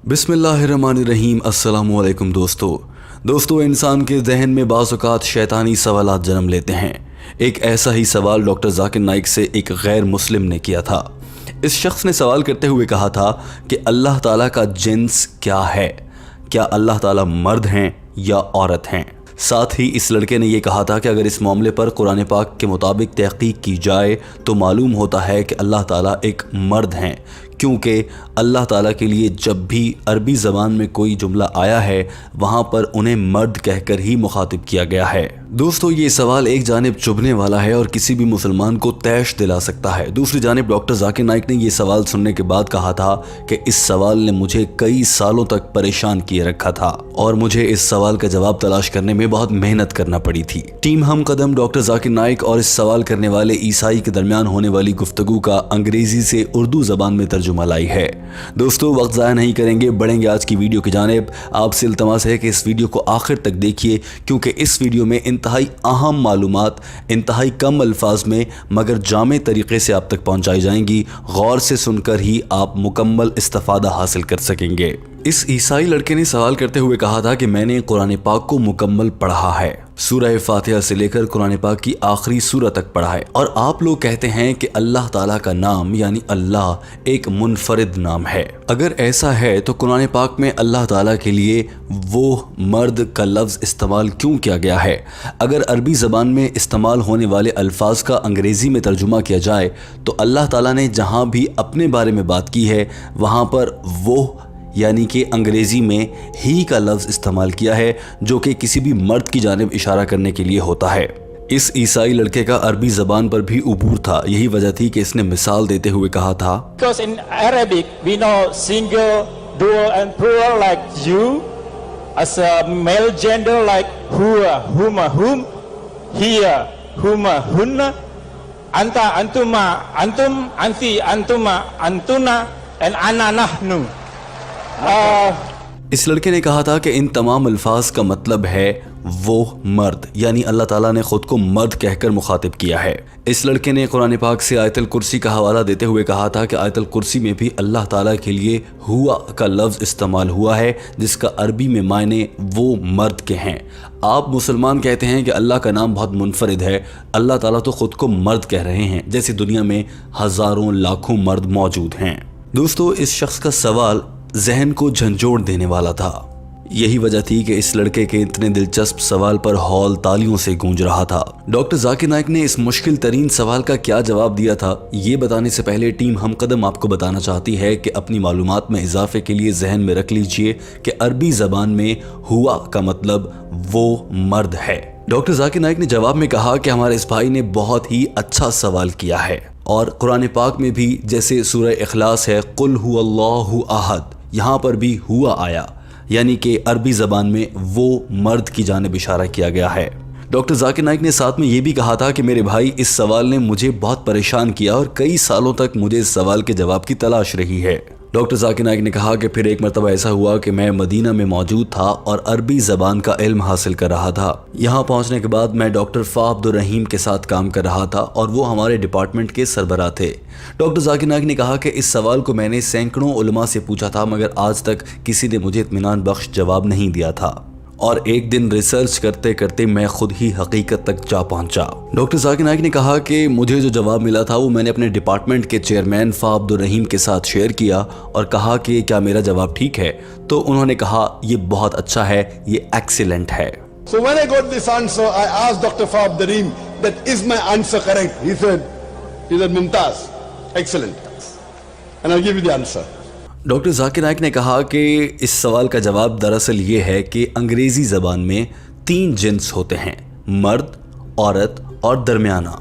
बिस्मिल्लाहिर्रहमानिर्रहीम। अस्सलामुअलैकुम दोस्तों इंसान के जहन में बाज़ औक़ात शैतानी सवालात जन्म लेते हैं। एक ऐसा ही सवाल डॉक्टर जाकिर नाइक से एक गैर मुस्लिम ने किया था। इस शख्स ने सवाल करते हुए कहा था कि अल्लाह ताला का जिन्स क्या है? क्या अल्लाह ताला मर्द हैं या औरत हैं? साथ ही इस लड़के ने यह कहा था कि अगर इस मामले पर कुरान पाक के मुताबिक तहक़ीक़ की जाए तो मालूम होता है कि अल्लाह ताला एक मर्द हैं, क्योंकि अल्लाह ताला के लिए जब भी अरबी ज़बान में कोई जुमला आया है वहाँ पर उन्हें मर्द कहकर ही मुखातिब किया गया है। दोस्तों ये सवाल एक जानिब चुभने वाला है और किसी भी मुसलमान को तैश दिला सकता है। दूसरी जानिब डॉक्टर जाकिर नाइक ने ये सवाल सुनने के बाद कहा था कि इस सवाल ने मुझे कई सालों तक परेशान किए रखा था और मुझे इस सवाल का जवाब तलाश करने में बहुत मेहनत करना पड़ी थी। टीम हम कदम डॉक्टर जाकिर नाइक और इस सवाल करने वाले ईसाई के दरमियान होने वाली गुफ्तगू का अंग्रेजी से उर्दू ज़बान में तर्जुमा लाई है। दोस्तों वक्त ज़ाया नहीं करेंगे, बढ़ेंगे आज की वीडियो की जानिब। आपसे इल्तमास है कि इस वीडियो को आखिर तक देखिए, क्योंकि इस वीडियो में इंतहाई अहम मालूमात इंतहाई कम अल्फाज में मगर जामे तरीके से आप तक पहुंचाई जाएंगी। गौर से सुनकर ही आप मुकम्मल इस्तिफादा हासिल कर सकेंगे। इस ईसाई लड़के ने सवाल करते हुए कहा था कि मैंने कुरान पाक को मुकम्मल पढ़ा है, सूरह फातिहा से लेकर कुरान पाक की आखिरी सूरह तक पढ़ा है, और आप लोग कहते हैं कि अल्लाह ताला का नाम यानी अल्लाह एक मुनफरिद नाम है। अगर ऐसा है तो कुरान पाक में अल्लाह ताला के लिए वो मर्द का लफ्ज़ इस्तेमाल क्यों किया गया है? अगर अरबी ज़बान में इस्तेमाल होने वाले अल्फाज का अंग्रेज़ी में तर्जुमा किया जाए तो अल्लाह ताला ने जहाँ भी अपने बारे में बात की है वहाँ पर वो यानी कि अंग्रेज़ी में ही का लफ्ज़ इस्तेमाल किया है, जो कि किसी भी मर्द की जानिब इशारा करने के लिए होता है। इस ईसाई लड़के का अरबी ज़बान पर भी उबूर था। यही वजह थी कि इसने मिसाल देते हुए कहा था, Because in Arabic we know single, dual and plural like you, as a male gender like huwa, huma, hum, hiya, huma, hunna, anta, antuma, antum, anti, antuma, antuna and ana, nahnu। इस लड़के ने कहा था कि इन तमाम अल्फाज का मतलब है वो मर्द, यानी अल्लाह ताला ने खुद को मर्द कहकर मुखातिब किया है। इस लड़के ने कुरान पाक से आयतल कुर्सी का हवाला देते हुए कहा था कि आयतल कुर्सी में भी अल्लाह ताला के लिए हुआ का लफ्ज़ इस्तेमाल हुआ है, जिसका अरबी में मायने वो मर्द के हैं। आप मुसलमान कहते हैं कि अल्लाह का नाम बहुत मुनफरिद है, अल्लाह ताला तो खुद को मर्द कह रहे हैं, जैसे दुनिया में हज़ारों लाखों मर्द मौजूद हैं। दोस्तों इस शख्स का सवाल जहन को झंझोड़ देने वाला था। यही वजह थी कि इस लड़के के इतने दिलचस्प सवाल पर हॉल तालियों से गूंज रहा था। डॉक्टर जाकिर नाइक ने इस मुश्किल तरीन सवाल का क्या जवाब दिया था, ये बताने से पहले टीम हम कदम आपको बताना चाहती है कि अपनी मालूमात में इजाफे के लिए जहन में रख लीजिए कि अरबी ज़बान में हुआ का मतलब वो मर्द है। डॉक्टर जाकिर नाइक ने जवाब में कहा कि हमारे इस भाई ने बहुत ही अच्छा सवाल किया है, और कुरान पाक में भी जैसे सूरह इखलास है कुल हुवल्लाहु अहद, यहाँ पर भी हुआ आया, यानी कि अरबी ज़बान में वो मर्द की जानिब इशारा किया गया है। डॉक्टर जाकिर नाइक ने साथ में ये भी कहा था कि मेरे भाई इस सवाल ने मुझे बहुत परेशान किया और कई सालों तक मुझे इस सवाल के जवाब की तलाश रही है। डॉक्टर जाकिर नाइक ने कहा कि फिर एक मरतबा ऐसा हुआ कि मैं मदीना में मौजूद था और अरबी ज़बान का इल्म हासिल कर रहा था। यहाँ पहुँचने के बाद मैं डॉक्टर फ़ा अब्दुर रहीम के साथ काम कर रहा था और वो हमारे डिपार्टमेंट के सरबराह थे। डॉक्टर जाकिर नाइक ने कहा कि इस सवाल को मैंने सैकड़ों उलमा से पूछा था, मगर आज तक किसी ने मुझे इत्मीनान बख्श जवाब नहीं दिया था, और एक दिन रिसर्च करते करते मैं खुद ही हकीकत तक जा पहुंचा। डॉक्टर जाकिर नाइक ने कहा कि मुझे जो जवाब मिला था वो मैंने अपने डिपार्टमेंट के चेयरमैन फ़ा अब्दुर रहीम के साथ शेयर किया और कहा कि क्या मेरा जवाब ठीक है? तो उन्होंने कहा ये बहुत अच्छा है, ये एक्सीलेंट है। So when I got this answer, I asked Dr. Fa Abdur Rahim that is my answer correct? He said Mumtaz, excellent, and I'll give you the answer. Doctor Zakir Naik ने कहा कि इस सवाल का जवाब दरअसल ये है कि अंग्रेज़ी ज़बान में 3 जिन्स होते हैं, मर्द, औरत और दरमियाना,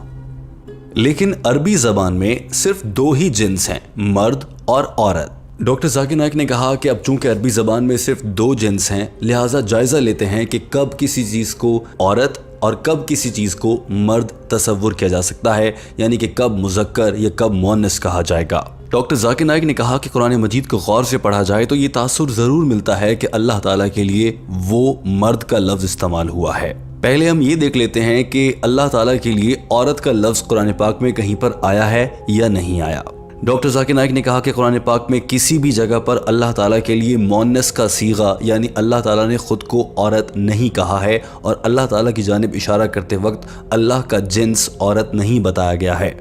लेकिन अरबी ज़बान में सिर्फ 2 ही जिन्स हैं, मर्द और औरत। डॉक्टर जाकिर नाइक ने कहा कि अब चूंकि अरबी ज़बान में सिर्फ 2 जिन्स हैं, लिहाजा जायज़ा लेते हैं कि कब किसी चीज़ को औरत और कब किसी चीज़ को मर्द तसव्वुर किया जा सकता है, यानी कि कब मुज़क्कर या कब मुअन्नस कहा जाएगा। डॉक्टर जाकिर नाइक ने कहा कि कुरान मजीद को गौर से पढ़ा जाए तो ये तासुर ज़रूर मिलता है कि अल्लाह ताला के लिए वो मर्द का लफ्ज़ इस्तेमाल हुआ है। पहले हम ये देख लेते हैं कि अल्लाह ताला के लिए औरत का लफ्ज़ कुरान पाक में कहीं पर आया है या नहीं आया। ڈاکٹر ذاکر نائک نے کہا کہ قرآن پاک میں کسی بھی جگہ پر اللہ تعالیٰ کے لیے مؤنث کا صیغہ یعنی اللہ تعالیٰ نے خود کو عورت نہیں کہا ہے، اور اللہ تعالیٰ کی جانب اشارہ کرتے وقت اللہ کا جنس عورت نہیں بتایا گیا ہے۔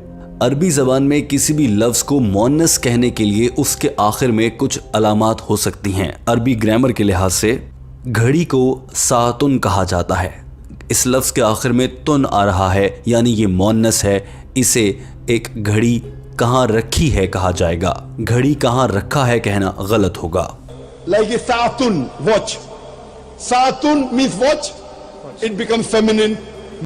عربی زبان میں کسی بھی لفظ کو مؤنث کہنے کے لیے اس کے آخر میں کچھ علامات ہو سکتی ہیں۔ عربی گرامر کے لحاظ سے گھڑی کو ساعتن کہا جاتا ہے، اس لفظ کے آخر میں تن آ رہا ہے یعنی یہ مؤنث ہے، اسے ایک گھڑی کہاں رکھی ہے کہا جائے گا، گھڑی کہاں رکھا ہے کہنا غلط ہوگا۔ Like a saatun, watch. Saatun means watch. It becomes feminine.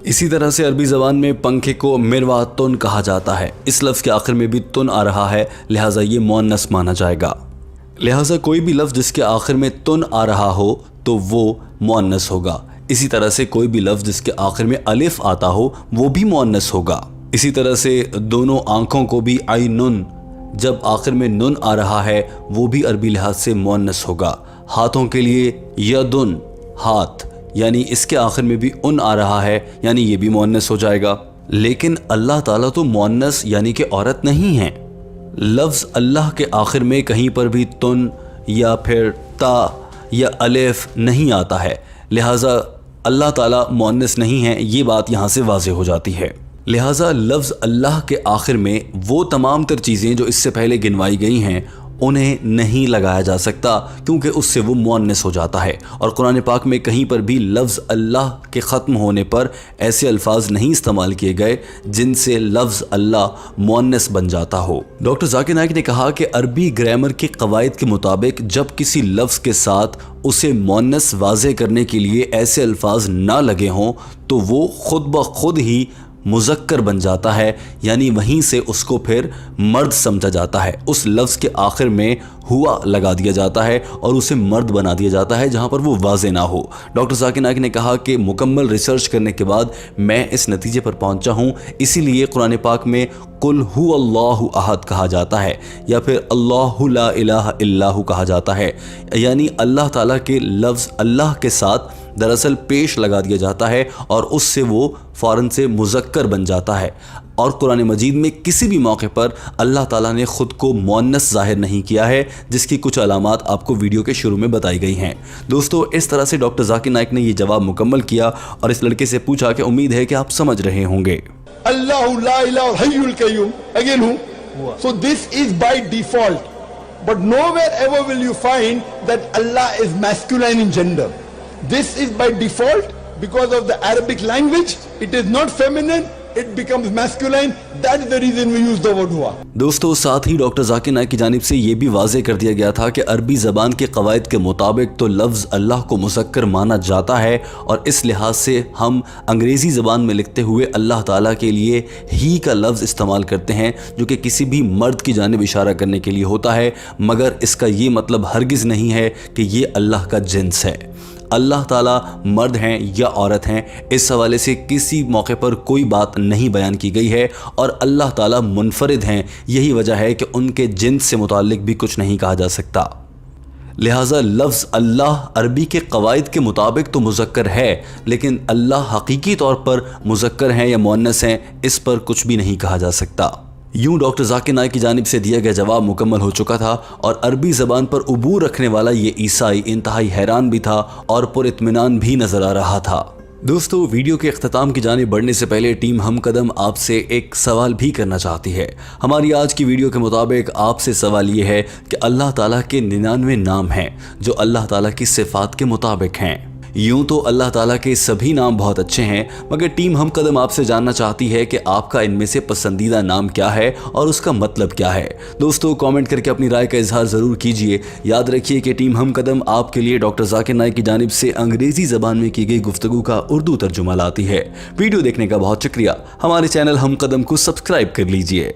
اسی طرح سے عربی زبان میں پنکھے کو مرواتن کہا جاتا ہے، اس لفظ کے آخر میں بھی تن آ رہا ہے، لہٰذا یہ مؤنث مانا جائے گا۔ لہٰذا کوئی بھی لفظ جس کے آخر میں تن آ رہا ہو تو وہ مؤنث ہوگا۔ اسی طرح سے کوئی بھی لفظ جس کے آخر میں الف آتا ہو وہ بھی مؤنث ہوگا۔ اسی طرح سے دونوں آنکھوں کو بھی عینن جب آخر میں نن آ رہا ہے وہ بھی عربی لحاظ سے مؤنث ہوگا۔ ہاتھوں کے لیے یدن ہاتھ یعنی اس کے آخر میں بھی ان آ رہا ہے یعنی یہ بھی مؤنث ہو جائے گا۔ لیکن اللہ تعالیٰ تو مؤنث یعنی کہ عورت نہیں ہے۔ لفظ اللہ کے آخر میں کہیں پر بھی تن یا پھر تا یا الف نہیں آتا ہے، لہٰذا اللہ تعالیٰ مؤنث نہیں ہے، یہ بات یہاں سے واضح ہو جاتی ہے۔ لہٰذا لفظ اللہ کے آخر میں وہ تمام تر چیزیں جو اس سے پہلے گنوائی گئی ہیں انہیں نہیں لگایا جا سکتا کیونکہ اس سے وہ مؤنث ہو جاتا ہے، اور قرآن پاک میں کہیں پر بھی لفظ اللہ کے ختم ہونے پر ایسے الفاظ نہیں استعمال کیے گئے جن سے لفظ اللہ مؤنث بن جاتا ہو۔ ڈاکٹر ذاکر نائک نے کہا کہ عربی گرامر کے قواعد کے مطابق جب کسی لفظ کے ساتھ اسے مؤنث واضح کرنے کے لیے ایسے الفاظ نہ لگے ہوں تو وہ خود بخود ہی مذکر بن جاتا ہے، یعنی وہیں سے اس کو پھر مرد سمجھا جاتا ہے۔ اس لفظ کے آخر میں ہوا لگا دیا جاتا ہے اور اسے مرد بنا دیا جاتا ہے جہاں پر وہ واضح نہ ہو۔ ڈاکٹر ذاکر نائک نے کہا کہ مکمل ریسرچ کرنے کے بعد میں اس نتیجے پر پہنچا ہوں، اسی لیے قرآن پاک میں قل هو اللہ احد کہا جاتا ہے یا پھر اللہ لا الہ الا ہو کہا جاتا ہے، یعنی اللہ تعالیٰ کے لفظ اللہ کے ساتھ دراصل پیش لگا دیا جاتا ہے اور اس سے وہ فوراً سے مذکر بن جاتا ہے، اور قرآن مجید میں کسی بھی موقع پر اللہ تعالیٰ نے خود کو مؤنث ظاہر نہیں کیا ہے، جس کی کچھ علامات آپ کو ویڈیو کے شروع میں بتائی گئی ہیں۔ دوستو اس طرح سے ڈاکٹر ذاکر نائک نے یہ جواب مکمل کیا اور اس لڑکے سے پوچھا کہ امید ہے کہ آپ سمجھ رہے ہوں گے۔ Allah la ilaha hayyul qayyum, again who? So this is by default, but nowhere ever will you find that Allah is masculine in gender. This is by default because of the Arabic language. It is not feminine, it becomes masculine. That is the reason we use the word hua. دوستو ساتھ ہی doctor Zakir Naik کی جانب سے یہ بھی واضح کر دیا گیا تھا کہ عربی زبان کے قواعد کے مطابق تو لفظ اللہ کو مذکر مانا جاتا ہے، اور اس لحاظ سے ہم انگریزی زبان میں لکھتے ہوئے اللہ تعالیٰ کے لیے ہی کا لفظ استعمال کرتے ہیں جو کہ کسی بھی مرد کی جانب اشارہ کرنے کے لیے ہوتا ہے، مگر اس کا یہ مطلب ہرگز نہیں ہے کہ یہ اللہ کا جنس ہے۔ اللہ تعالیٰ مرد ہیں یا عورت ہیں اس حوالے سے کسی موقع پر کوئی بات نہیں بیان کی گئی ہے، اور اللہ تعالیٰ منفرد ہیں، یہی وجہ ہے کہ ان کے جنس سے متعلق بھی کچھ نہیں کہا جا سکتا۔ لہٰذا لفظ اللہ عربی کے قواعد کے مطابق تو مذکر ہے، لیکن اللہ حقیقی طور پر مذکر ہیں یا مؤنث ہیں اس پر کچھ بھی نہیں کہا جا سکتا۔ یوں ڈاکٹر ذاکر نائک کی جانب سے دیا گیا جواب مکمل ہو چکا تھا، اور عربی زبان پر عبور رکھنے والا یہ عیسائی انتہائی حیران بھی تھا اور پر اطمینان بھی نظر آ رہا تھا۔ دوستو ویڈیو کے اختتام کی جانب بڑھنے سے پہلے ٹیم ہم قدم آپ سے ایک سوال بھی کرنا چاہتی ہے۔ ہماری آج کی ویڈیو کے مطابق آپ سے سوال یہ ہے کہ اللہ تعالیٰ کے 99 نام ہیں جو اللہ تعالیٰ کی صفات کے مطابق ہیں۔ یوں تو اللہ تعالیٰ کے سبھی نام بہت اچھے ہیں، مگر ٹیم ہم قدم آپ سے جاننا چاہتی ہے کہ آپ کا ان میں سے پسندیدہ نام کیا ہے اور اس کا مطلب کیا ہے۔ دوستو کامنٹ کر کے اپنی رائے کا اظہار ضرور کیجئے۔ یاد رکھیے کہ ٹیم ہم قدم آپ کے لیے ڈاکٹر ذاکر نائک کی جانب سے انگریزی زبان میں کی گئی گفتگو کا اردو ترجمہ لاتی ہے۔ ویڈیو دیکھنے کا بہت شکریہ۔ ہمارے چینل ہم قدم کو سبسکرائب کر لیجئے۔